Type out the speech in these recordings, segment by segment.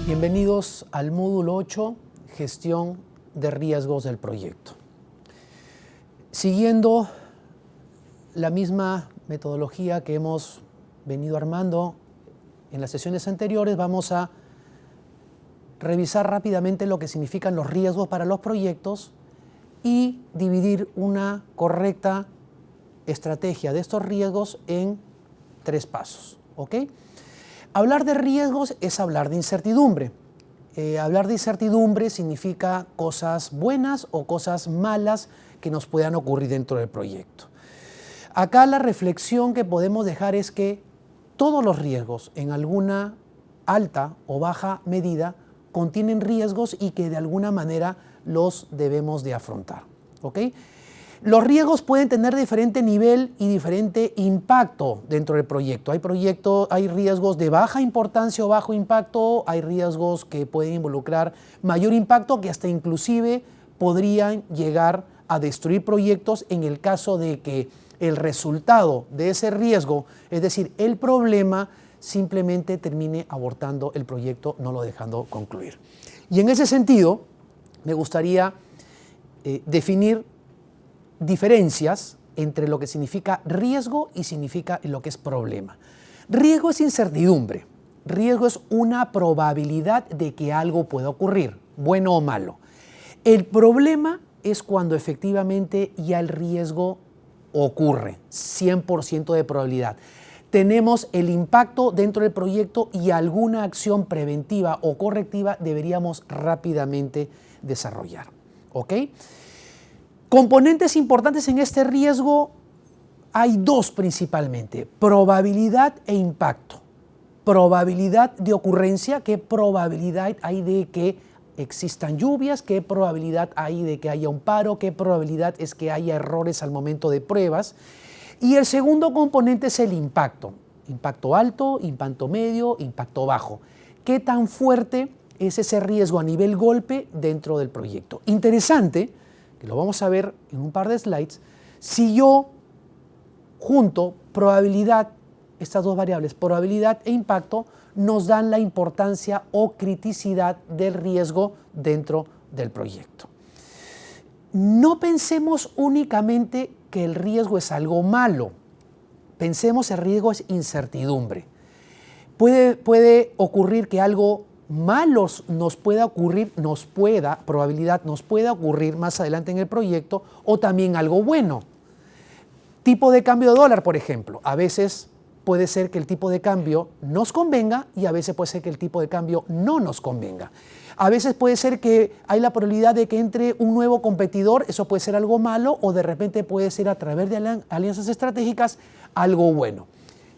Bienvenidos al módulo 8, gestión de riesgos del proyecto. Siguiendo la misma metodología que hemos venido armando en las sesiones anteriores, vamos a revisar rápidamente lo que significan los riesgos para los proyectos y dividir una correcta estrategia de estos riesgos en 3 pasos, ¿ok? Hablar de riesgos es hablar de incertidumbre. Hablar de incertidumbre significa cosas buenas o cosas malas que nos puedan ocurrir dentro del proyecto. Acá la reflexión que podemos dejar es que todos los riesgos, en alguna alta o baja medida, contienen riesgos y que de alguna manera los debemos de afrontar, ¿ok? Los riesgos pueden tener diferente nivel y diferente impacto dentro del proyecto. Hay riesgos de baja importancia o bajo impacto, hay riesgos que pueden involucrar mayor impacto que hasta inclusive podrían llegar a destruir proyectos en el caso de que el resultado de ese riesgo, es decir, el problema, simplemente termine abortando el proyecto, no lo dejando concluir. Y en ese sentido, me gustaría definir diferencias entre lo que significa riesgo y significa lo que es problema. Riesgo es incertidumbre. Riesgo es una probabilidad de que algo pueda ocurrir, bueno o malo. El problema es cuando efectivamente ya el riesgo ocurre, 100% de probabilidad. Tenemos el impacto dentro del proyecto y alguna acción preventiva o correctiva deberíamos rápidamente desarrollar, ¿ok? Componentes importantes en este riesgo hay 2 principalmente, probabilidad e impacto. Probabilidad de ocurrencia, ¿qué probabilidad hay de que existan lluvias? ¿Qué probabilidad hay de que haya un paro? ¿Qué probabilidad es que haya errores al momento de pruebas? Y el segundo componente es el impacto. Impacto alto, impacto medio, impacto bajo. ¿Qué tan fuerte es ese riesgo a nivel golpe dentro del proyecto? Interesante, que lo vamos a ver en un par de slides, si yo junto probabilidad, estas 2 variables, probabilidad e impacto, nos dan la importancia o criticidad del riesgo dentro del proyecto. No pensemos únicamente que el riesgo es algo malo, pensemos el riesgo es incertidumbre. Puede ocurrir que algo malos nos pueda ocurrir, probabilidad nos pueda ocurrir más adelante en el proyecto, o también algo bueno. Tipo de cambio de dólar, por ejemplo. A veces puede ser que el tipo de cambio nos convenga y a veces puede ser que el tipo de cambio no nos convenga. A veces puede ser que hay la probabilidad de que entre un nuevo competidor, eso puede ser algo malo, o de repente puede ser a través de alianzas estratégicas algo bueno.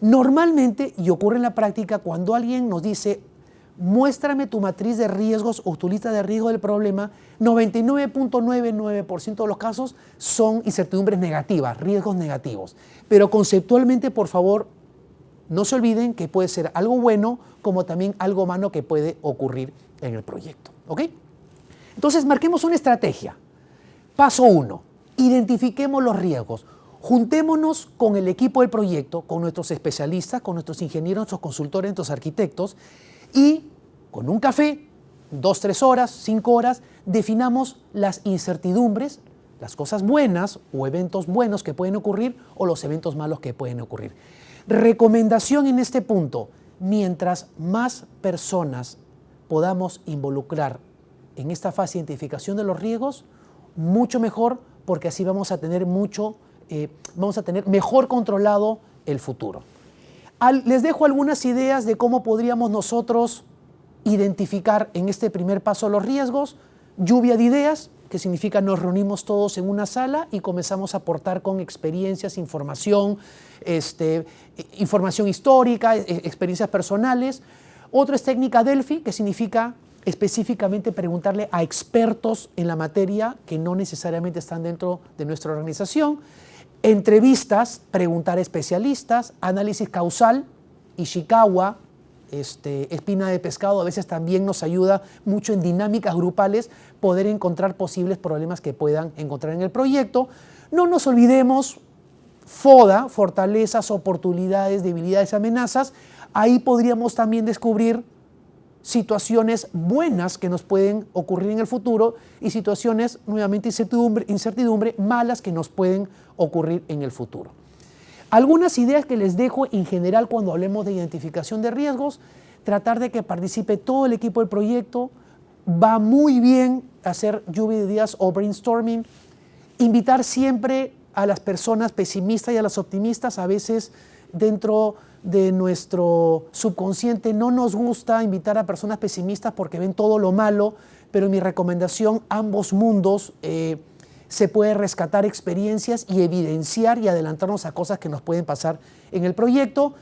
Normalmente, y ocurre en la práctica, cuando alguien nos dice muéstrame tu matriz de riesgos o tu lista de riesgos del problema, 99.99% de los casos son incertidumbres negativas, riesgos negativos. Pero conceptualmente, por favor, no se olviden que puede ser algo bueno como también algo malo que puede ocurrir en el proyecto, ¿ok? Entonces, marquemos una estrategia. Paso 1, identifiquemos los riesgos. Juntémonos con el equipo del proyecto, con nuestros especialistas, con nuestros ingenieros, nuestros consultores, nuestros arquitectos, y con un café, 2, 3 horas, 5 horas, definamos las incertidumbres, las cosas buenas o eventos buenos que pueden ocurrir o los eventos malos que pueden ocurrir. Recomendación en este punto, mientras más personas podamos involucrar en esta fase de identificación de los riesgos, mucho mejor, porque así vamos a tener mejor controlado el futuro. Les dejo algunas ideas de cómo podríamos nosotros identificar en este primer paso los riesgos. Lluvia de ideas, que significa nos reunimos todos en una sala y comenzamos a aportar con experiencias, información histórica, experiencias personales. Otro es técnica Delphi, que significa específicamente preguntarle a expertos en la materia que no necesariamente están dentro de nuestra organización. Entrevistas, preguntar a especialistas, análisis causal, Ishikawa, espina de pescado, a veces también nos ayuda mucho en dinámicas grupales poder encontrar posibles problemas que puedan encontrar en el proyecto. No nos olvidemos, FODA, fortalezas, oportunidades, debilidades, amenazas. Ahí podríamos también descubrir situaciones buenas que nos pueden ocurrir en el futuro y situaciones, nuevamente, incertidumbre malas que nos pueden ocurrir en el futuro. Algunas ideas que les dejo en general cuando hablemos de identificación de riesgos: tratar de que participe todo el equipo del proyecto. Va muy bien hacer lluvia de ideas o brainstorming. Invitar siempre a las personas pesimistas y a las optimistas. A veces dentro de nuestro subconsciente no nos gusta invitar a personas pesimistas porque ven todo lo malo, pero mi recomendación, ambos mundos, se puede rescatar experiencias y evidenciar y adelantarnos a cosas que nos pueden pasar en el proyecto,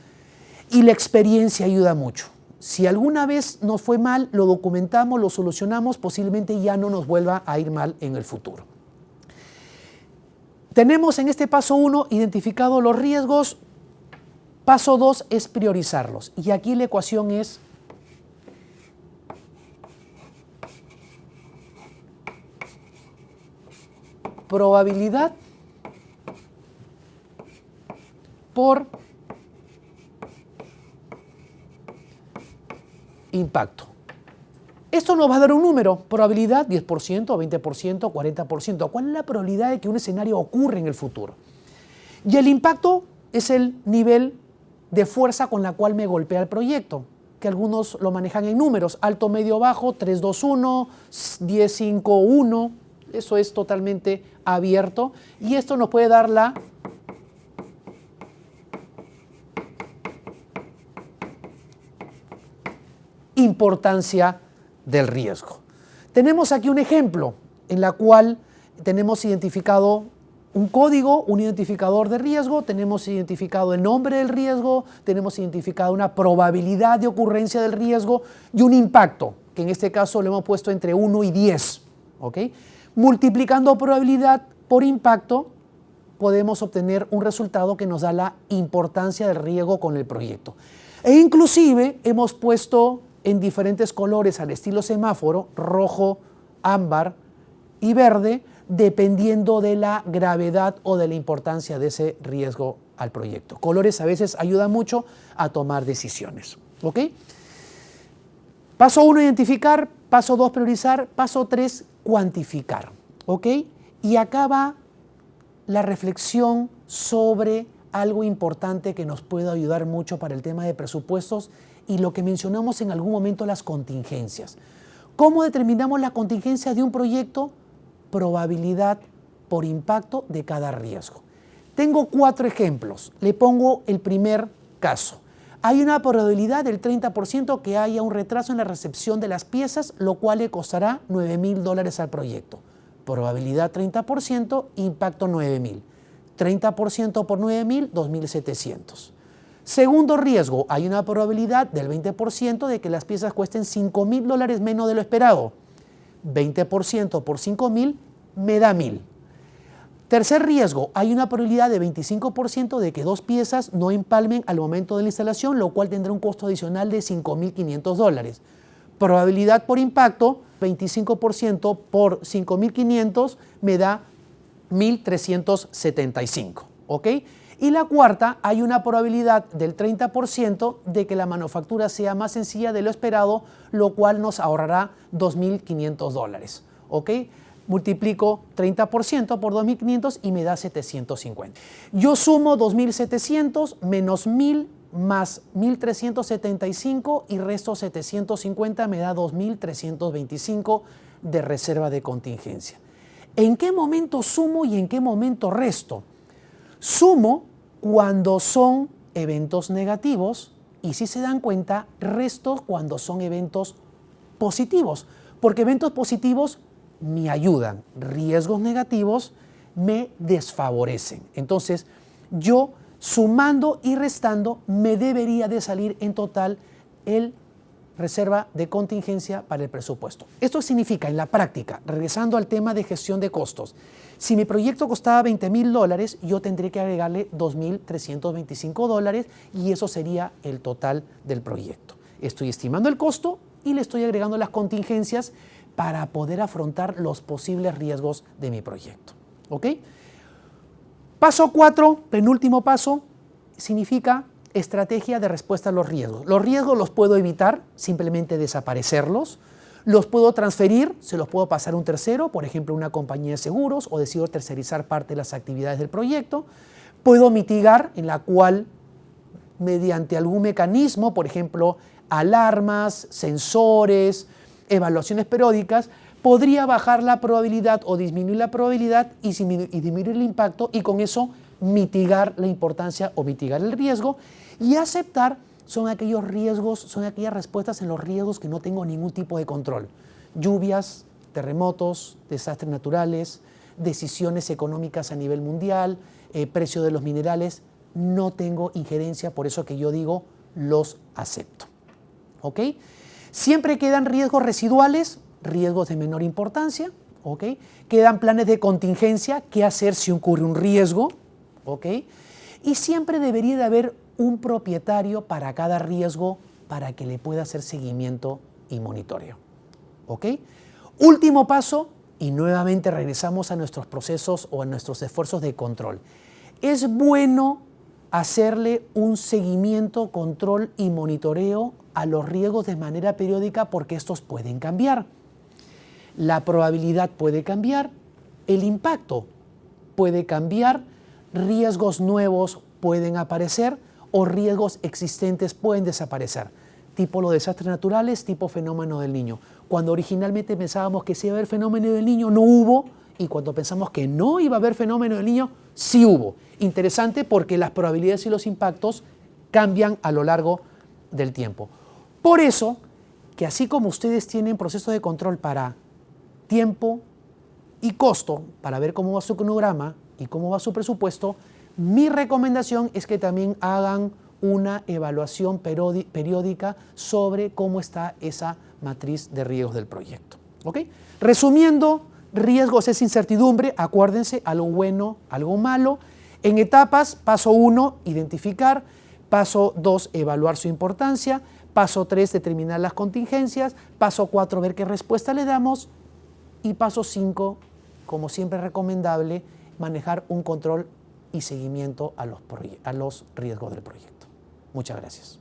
y la experiencia ayuda mucho. Si alguna vez nos fue mal, lo documentamos, lo solucionamos, posiblemente ya no nos vuelva a ir mal en el futuro. Tenemos en este paso 1 identificado los riesgos. Paso 2 es priorizarlos. Y aquí la ecuación es probabilidad por impacto. Esto nos va a dar un número: probabilidad 10%, 20%, 40%. ¿Cuál es la probabilidad de que un escenario ocurra en el futuro? Y el impacto es el nivel de fuerza con la cual me golpea el proyecto, que algunos lo manejan en números: alto, medio, bajo, 3, 2, 1, 10, 5, 1. Eso es totalmente abierto, y esto nos puede dar la importancia del riesgo. Tenemos aquí un ejemplo en la cual tenemos identificado un código, un identificador de riesgo, tenemos identificado el nombre del riesgo, tenemos identificado una probabilidad de ocurrencia del riesgo y un impacto, que en este caso lo hemos puesto entre 1 y 10. ¿Ok? Multiplicando probabilidad por impacto, podemos obtener un resultado que nos da la importancia del riesgo con el proyecto. E inclusive hemos puesto en diferentes colores al estilo semáforo: rojo, ámbar y verde, dependiendo de la gravedad o de la importancia de ese riesgo al proyecto. Colores a veces ayudan mucho a tomar decisiones. ¿Ok? Paso 1, identificar. Paso 2, priorizar. Paso 3, cuantificar. ¿Ok? Y acá va la reflexión sobre algo importante que nos puede ayudar mucho para el tema de presupuestos y lo que mencionamos en algún momento, las contingencias. ¿Cómo determinamos la contingencia de un proyecto? Probabilidad por impacto de cada riesgo. Tengo 4 ejemplos. Le pongo el primer caso. Hay una probabilidad del 30% que haya un retraso en la recepción de las piezas, lo cual le costará $9,000 al proyecto. Probabilidad 30%, impacto 9,000. 30% por 9,000, 2,700. Segundo riesgo, hay una probabilidad del 20% de que las piezas cuesten $5,000 menos de lo esperado. 20% por 5,000 me da 1,000. Tercer riesgo, hay una probabilidad de 25% de que 2 piezas no empalmen al momento de la instalación, lo cual tendrá un costo adicional de $5,500. Probabilidad por impacto, 25% por 5,500 me da 1,375. ¿Ok? Y la cuarta, hay una probabilidad del 30% de que la manufactura sea más sencilla de lo esperado, lo cual nos ahorrará $2,500. ¿Ok? Multiplico 30% por 2,500 y me da 750. Yo sumo 2,700 menos 1,000 más 1,375 y resto 750, me da 2,325 de reserva de contingencia. ¿En qué momento sumo y en qué momento resto? Sumo cuando son eventos negativos y, si se dan cuenta, resto cuando son eventos positivos, porque eventos positivos me ayudan, riesgos negativos me desfavorecen. Entonces, yo sumando y restando me debería de salir en total el reserva de contingencia para el presupuesto. Esto significa, en la práctica, regresando al tema de gestión de costos, si mi proyecto costaba $20,000, yo tendré que agregarle $2,325 y eso sería el total del proyecto. Estoy estimando el costo y le estoy agregando las contingencias para poder afrontar los posibles riesgos de mi proyecto. ¿Ok? Paso 4, penúltimo paso, significa estrategia de respuesta a los riesgos. Los riesgos los puedo evitar, simplemente desaparecerlos. Los puedo transferir, se los puedo pasar a un tercero, por ejemplo, una compañía de seguros, o decido tercerizar parte de las actividades del proyecto. Puedo mitigar, en la cual, mediante algún mecanismo, por ejemplo, alarmas, sensores, evaluaciones periódicas, podría bajar la probabilidad o disminuir la probabilidad y disminuir el impacto, y con eso mitigar la importancia o mitigar el riesgo. Y aceptar son aquellos riesgos, son aquellas respuestas en los riesgos que no tengo ningún tipo de control. Lluvias, terremotos, desastres naturales, decisiones económicas a nivel mundial, precio de los minerales, no tengo injerencia, por eso que yo digo, los acepto. ¿Ok? Siempre quedan riesgos residuales, riesgos de menor importancia, ¿ok? Quedan planes de contingencia, qué hacer si ocurre un riesgo, ¿ok? Y siempre debería de haber un propietario para cada riesgo para que le pueda hacer seguimiento y monitoreo, ¿ok? Último paso, y nuevamente regresamos a nuestros procesos o a nuestros esfuerzos de control. Es bueno hacerle un seguimiento, control y monitoreo a los riesgos de manera periódica, porque estos pueden cambiar. La probabilidad puede cambiar, el impacto puede cambiar, riesgos nuevos pueden aparecer o riesgos existentes pueden desaparecer, tipo los desastres naturales, tipo fenómeno del Niño. Cuando originalmente pensábamos que sí iba a haber fenómeno del Niño, no hubo, y cuando pensamos que no iba a haber fenómeno del Niño, sí hubo. Interesante, porque las probabilidades y los impactos cambian a lo largo del tiempo. Por eso, que así como ustedes tienen proceso de control para tiempo y costo, para ver cómo va su cronograma y cómo va su presupuesto, mi recomendación es que también hagan una evaluación periódica sobre cómo está esa matriz de riesgos del proyecto. ¿Ok? Resumiendo, riesgos es incertidumbre, acuérdense, algo bueno, algo malo. En etapas, paso 1, identificar. Paso 2, evaluar su importancia. Paso 3, determinar las contingencias. Paso 4, ver qué respuesta le damos. Y paso 5, como siempre recomendable, manejar un control y seguimiento a los riesgos del proyecto. Muchas gracias.